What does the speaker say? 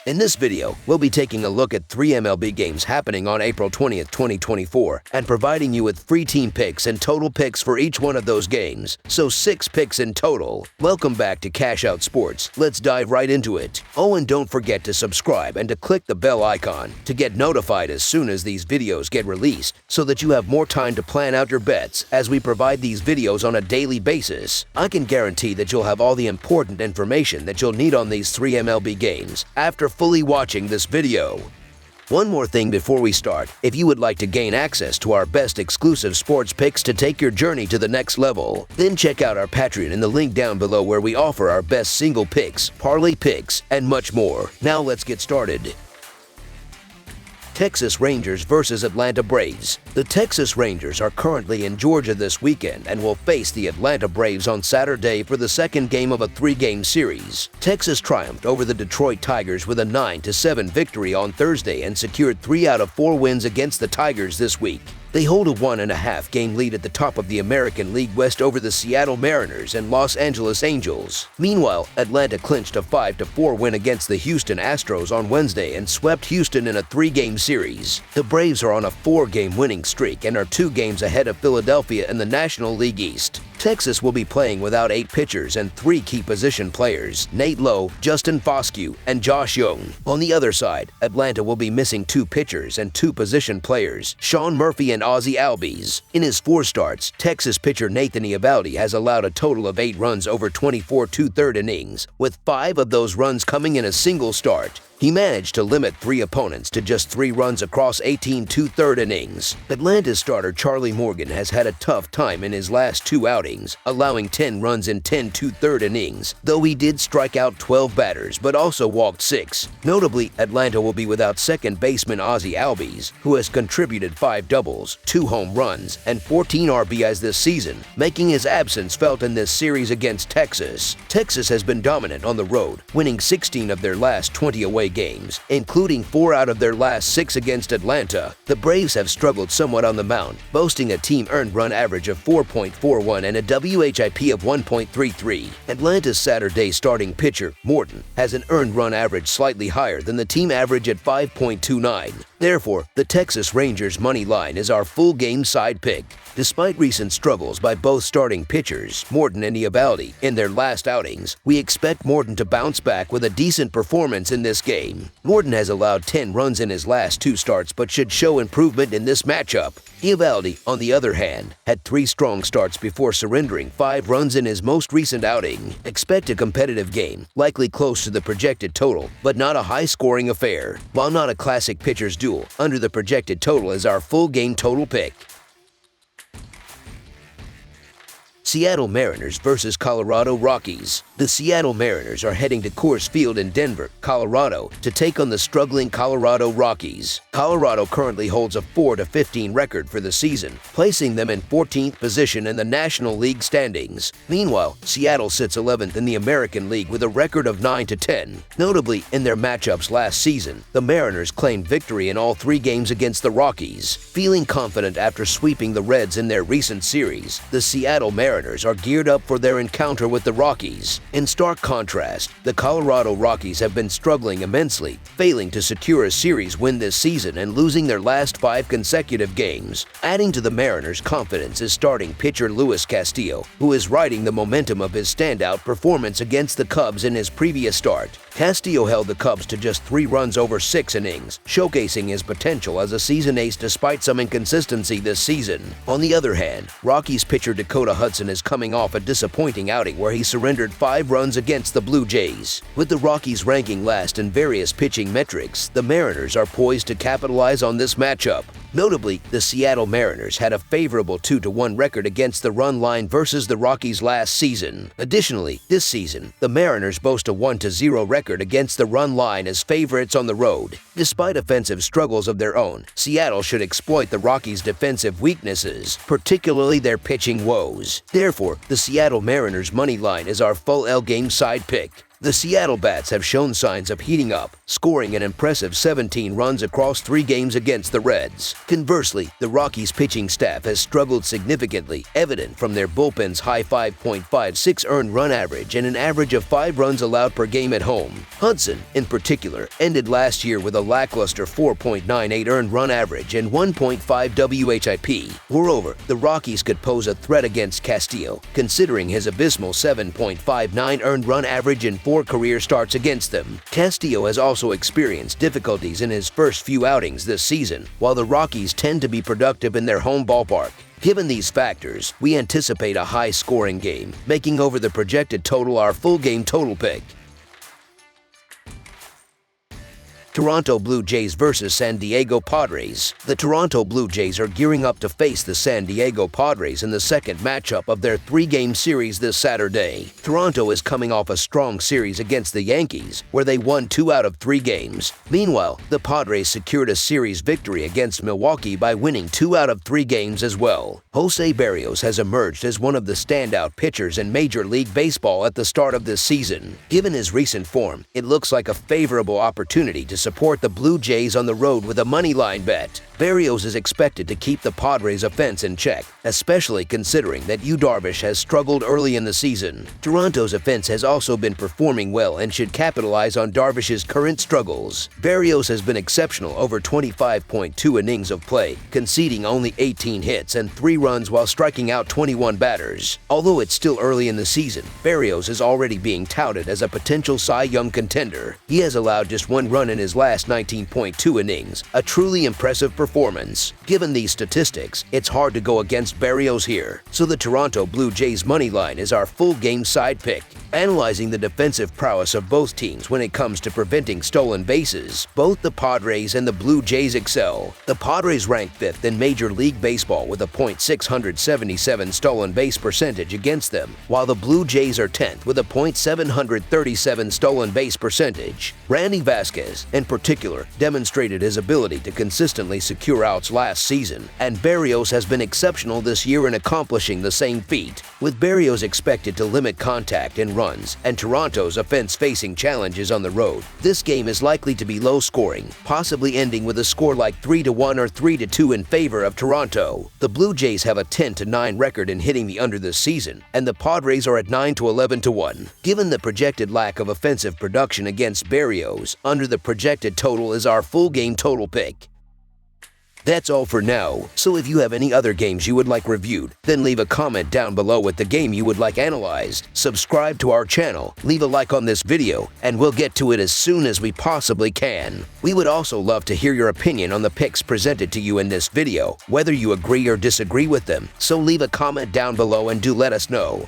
In this video, we'll be taking a look at 3 MLB games happening on April 20th, 2024, and providing you with free team picks and total picks for each one of those games, so 6 picks in total. Welcome back to Cash Out Sports. Let's dive right into it. Oh, and don't forget to subscribe and to click the bell icon to get notified as soon as these videos get released, so that you have more time to plan out your bets as we provide these videos on a daily basis. I can guarantee that you'll have all the important information that you'll need on these 3 MLB games after fully watching this video. One more thing before we start, if you would like to gain access to our best exclusive sports picks to take your journey to the next level, then check out our Patreon in the link down below where we offer our best single picks, parlay picks, and much more. Now let's get started. Texas Rangers versus Atlanta Braves. The Texas Rangers are currently in Georgia this weekend and will face the Atlanta Braves on Saturday for the second game of a 3-game series. Texas triumphed over the Detroit Tigers with a 9-7 victory on Thursday and secured 3 out of 4 wins against the Tigers this week. They hold a 1.5-game lead at the top of the American League West over the Seattle Mariners and Los Angeles Angels. Meanwhile, Atlanta clinched a 5-4 win against the Houston Astros on Wednesday and swept Houston in a 3-game series. The Braves are on a 4-game winning streak and are 2 games ahead of Philadelphia in the National League East. Texas will be playing without 8 pitchers and 3 key position players, Nate Lowe, Justin Foscue, and Josh Young. On the other side, Atlanta will be missing 2 pitchers and 2 position players, Sean Murphy and Ozzie Albies. In his 4 starts, Texas pitcher Nathan Eovaldi has allowed a total of 8 runs over 24 2/3 innings, with 5 of those runs coming in a single start. He managed to limit 3 opponents to just 3 runs across 18 2/3 innings. Atlanta's starter Charlie Morgan has had a tough time in his last 2 outings, allowing 10 runs in 10 2/3 innings, though he did strike out 12 batters but also walked 6. Notably, Atlanta will be without second baseman Ozzie Albies, who has contributed 5 doubles, 2 home runs, and 14 RBIs this season, making his absence felt in this series against Texas. Texas has been dominant on the road, winning 16 of their last 20 away games, including 4 out of their last 6 against Atlanta. The Braves have struggled somewhat on the mound, boasting a team earned run average of 4.41 and a WHIP of 1.33. Atlanta's Saturday starting pitcher, Morton, has an earned run average slightly higher than the team average at 5.29. Therefore, the Texas Rangers money line is our full game side pick. Despite recent struggles by both starting pitchers, Morton and Eovaldi, in their last outings, we expect Morton to bounce back with a decent performance in this game. Morton has allowed 10 runs in his last 2 starts but should show improvement in this matchup. Eovaldi, on the other hand, had 3 strong starts before surrendering 5 runs in his most recent outing. Expect a competitive game, likely close to the projected total, but not a high-scoring affair. While not a classic pitcher's duel, under the projected total is our full game total pick. Seattle Mariners versus Colorado Rockies. The Seattle Mariners are heading to Coors Field in Denver, Colorado, to take on the struggling Colorado Rockies. Colorado currently holds a 4-15 record for the season, placing them in 14th position in the National League standings. Meanwhile, Seattle sits 11th in the American League with a record of 9-10. Notably, in their matchups last season, the Mariners claimed victory in all 3 games against the Rockies. Feeling confident after sweeping the Reds in their recent series, the Seattle Mariners are geared up for their encounter with the Rockies. In stark contrast, the Colorado Rockies have been struggling immensely, failing to secure a series win this season and losing their last 5 consecutive games. Adding to the Mariners' confidence is starting pitcher Luis Castillo, who is riding the momentum of his standout performance against the Cubs in his previous start. Castillo held the Cubs to just 3 runs over 6 innings, showcasing his potential as a season ace despite some inconsistency this season. On the other hand, Rockies pitcher Dakota Hudson is coming off a disappointing outing where he surrendered 5 runs against the Blue Jays. With the Rockies ranking last in various pitching metrics, the Mariners are poised to capitalize on this matchup. Notably, the Seattle Mariners had a favorable 2-1 record against the run line versus the Rockies last season. Additionally, this season, the Mariners boast a 1-0 record against the run line as favorites on the road. Despite offensive struggles of their own, Seattle should exploit the Rockies' defensive weaknesses, particularly their pitching woes. Therefore, the Seattle Mariners money line is our full L game side pick. The Seattle Bats have shown signs of heating up, scoring an impressive 17 runs across 3 games against the Reds. Conversely, the Rockies pitching staff has struggled significantly, evident from their bullpen's high 5.56 earned run average and an average of 5 runs allowed per game at home. Hudson, in particular, ended last year with a lackluster 4.98 earned run average and 1.5 WHIP. Moreover, the Rockies could pose a threat against Castillo, considering his abysmal 7.59 earned run average in 4 career starts against them. Castillo has also experienced difficulties in his first few outings this season, while the Rockies tend to be productive in their home ballpark. Given these factors, we anticipate a high-scoring game, making over the projected total our full game total pick. Toronto Blue Jays vs. San Diego Padres. The Toronto Blue Jays are gearing up to face the San Diego Padres in the second matchup of their 3-game series this Saturday. Toronto is coming off a strong series against the Yankees, where they won 2 out of 3 games. Meanwhile, the Padres secured a series victory against Milwaukee by winning 2 out of 3 games as well. Jose Berrios has emerged as one of the standout pitchers in Major League Baseball at the start of this season. Given his recent form, it looks like a favorable opportunity to support the Blue Jays on the road with a moneyline bet. Berrios is expected to keep the Padres' offense in check, especially considering that Yu Darvish has struggled early in the season. Toronto's offense has also been performing well and should capitalize on Darvish's current struggles. Berrios has been exceptional over 25.2 innings of play, conceding only 18 hits and 3 runs while striking out 21 batters. Although it's still early in the season, Berrios is already being touted as a potential Cy Young contender. He has allowed just 1 run in his last 19.2 innings, a truly impressive performance. Given these statistics, it's hard to go against Berrios here, so the Toronto Blue Jays money line is our full game side pick. Analyzing the defensive prowess of both teams when it comes to preventing stolen bases, both the Padres and the Blue Jays excel. The Padres rank 5th in Major League Baseball with a .677 stolen base percentage against them, while the Blue Jays are 10th with a .737 stolen base percentage. Randy Vasquez, in particular, demonstrated his ability to consistently secure outs last season, and Berrios has been exceptional this year in accomplishing the same feat. With Berrios expected to limit contact and runs, and Toronto's offense facing challenges on the road, this game is likely to be low-scoring, possibly ending with a score like 3-1 or 3-2 in favor of Toronto. The Blue Jays have a 10-9 record in hitting the under this season, and the Padres are at 9-11-1. Given the projected lack of offensive production against Berrios, under the projected total is our full game total pick. That's all for now, so if you have any other games you would like reviewed, then leave a comment down below with the game you would like analyzed. Subscribe to our channel, leave a like on this video, and we'll get to it as soon as we possibly can. We would also love to hear your opinion on the picks presented to you in this video, whether you agree or disagree with them, so leave a comment down below and do let us know.